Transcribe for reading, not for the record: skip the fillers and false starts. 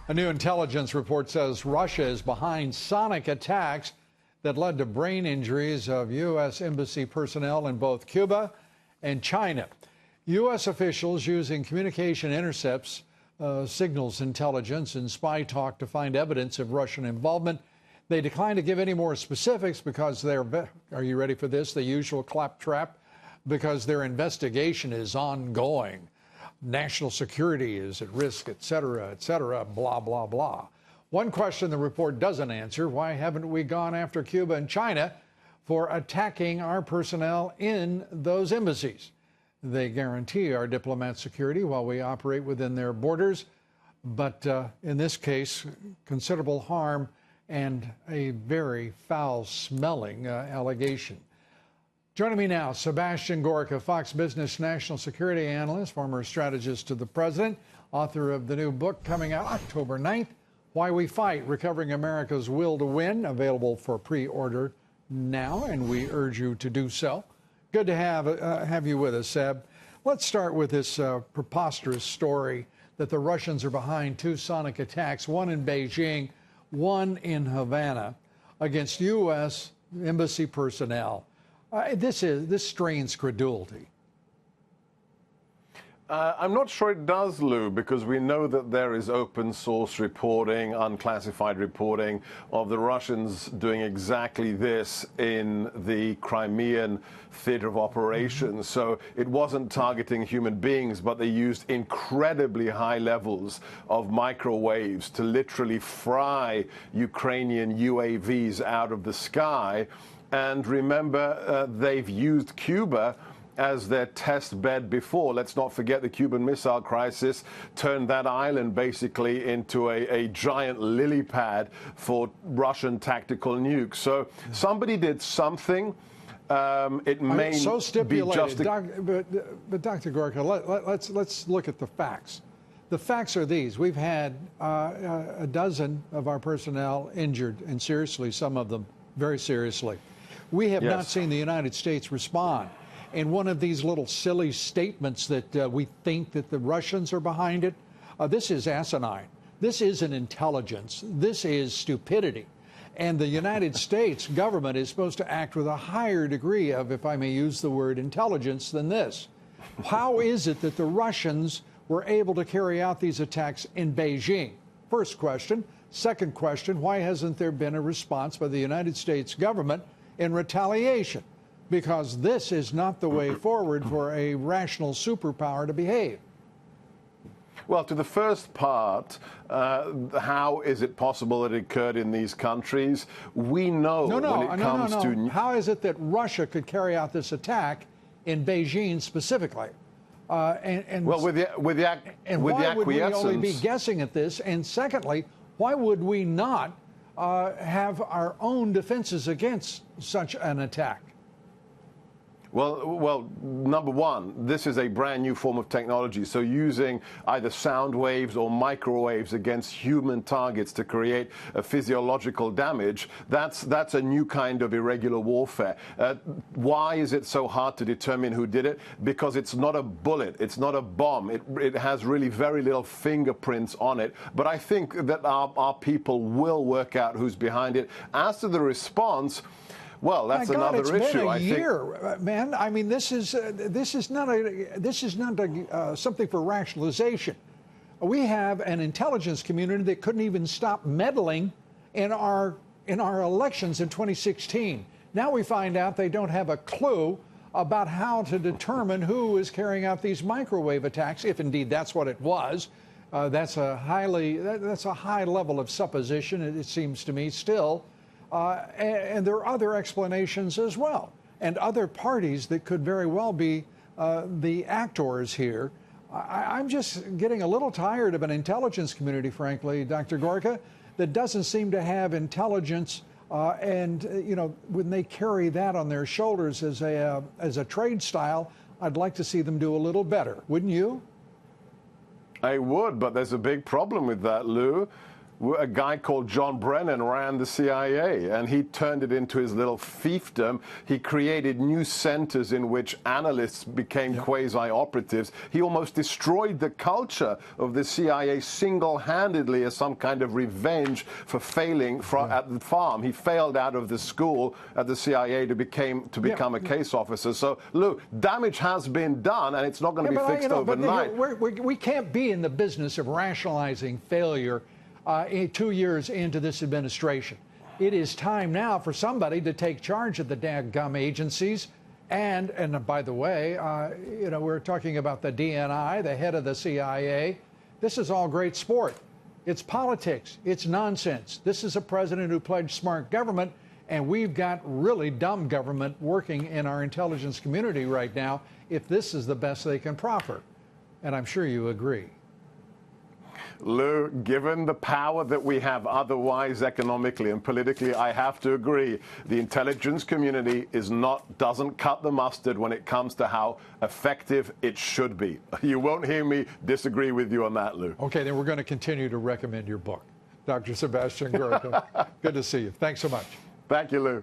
A new intelligence report says Russia is behind sonic attacks that led to brain injuries of U.S. embassy personnel in both Cuba and China. U.S. officials using communication intercepts, signals intelligence, and spy talk to find evidence of Russian involvement. They declined to give any more specifics because they're, are you ready for this, the usual claptrap? Because their investigation is ongoing. National security is at risk, et cetera, blah, blah, blah. One question the report doesn't answer: why haven't we gone after Cuba and China for attacking our personnel in those embassies? They guarantee our diplomat security while we operate within their borders, but in this case, considerable harm and a very foul-smelling allegation. Joining me now, Sebastian Gorka, Fox Business national security analyst, former strategist to the president, author of the new book coming out October 9th, Why We Fight, Recovering America's Will to Win, available for pre-order now, and we urge you to do so. Good to have you with us, Seb. Let's start with this preposterous story that the Russians are behind two sonic attacks, one in Beijing, one in Havana, against U.S. embassy personnel. This strains credulity. I'm not sure it does, Lou, because we know that there is open source reporting, unclassified reporting of the Russians doing exactly this in the Crimean theater of operations. So it wasn't targeting human beings, but they used incredibly high levels of microwaves to literally fry Ukrainian UAVs out of the sky. And remember, they've used Cuba as their test bed before. Let's not forget the Cuban Missile Crisis turned that island basically into a giant lily pad for Russian tactical nukes. So somebody did something. It may so stipulated, be just but Dr. Gorka, let's look at the facts. The facts are these: we've had a dozen of our personnel injured, and seriously, some of them very seriously. We have not seen the United States respond. And one of these little silly statements that we think that the Russians are behind it, this is asinine. This isn't intelligence. This is stupidity. And the United States government is supposed to act with a higher degree of, if I may use the word, intelligence than this. How is it that the Russians were able to carry out these attacks in Beijing? First question. Second question, why hasn't there been a response by the United States government in retaliation? Because this is not the way forward for a rational superpower to behave. Well, to the first part, how is it possible that it occurred in these countries? We know when it comes to... How is it that Russia could carry out this attack in Beijing specifically? Well, with the acquiescence... Why would we only be guessing at this? And secondly, why would we not have our own defenses against such an attack? Well, number one, this is a brand new form of technology. So using either sound waves or microwaves against human targets to create a physiological damage, that's a new kind of irregular warfare. Why is it so hard to determine who did it? Because it's not a bullet. It's not a bomb. It has really very little fingerprints on it. But I think that our people will work out who's behind it. As to the response, well, that's another issue. It's been a year, man. I mean, this is not something for rationalization. We have an intelligence community that couldn't even stop meddling in our elections in 2016. Now we find out they don't have a clue about how to determine who is carrying out these microwave attacks, if indeed that's what it was. That's a high level of supposition, it seems to me, still. And there are other explanations as well, and other parties that could very well be the actors here. I'm just getting a little tired of an intelligence community, frankly, Dr. Gorka, that doesn't seem to have intelligence, and you know, when they carry that on their shoulders as a trade style, I'd like to see them do a little better, wouldn't you? I would, but there's a big problem with that, Lou. a guy called John Brennan ran the CIA, and he turned it into his little fiefdom. He created new centers in which analysts became quasi-operatives. He almost destroyed the culture of the CIA single-handedly as some kind of revenge for failing at the farm. He failed out of the school at the CIA to become a case officer. So, Lou, damage has been done, and it's not going to be fixed overnight. We can't be in the business of rationalizing failure 2 years into this administration. It is time now for somebody to take charge of the dadgum agencies. And by the way, we're talking about the DNI, the head of the CIA. This is all great sport. It's politics. It's nonsense. This is a president who pledged smart government, and we've got really dumb government working in our intelligence community right now if this is the best they can proffer. And I'm sure you agree. Lou, given the power that we have otherwise economically and politically, I have to agree. The intelligence community doesn't cut the mustard when it comes to how effective it should be. You won't hear me disagree with you on that, Lou. Okay, then we're going to continue to recommend your book. Dr. Sebastian Gorka, good to see you. Thanks so much. Thank you, Lou.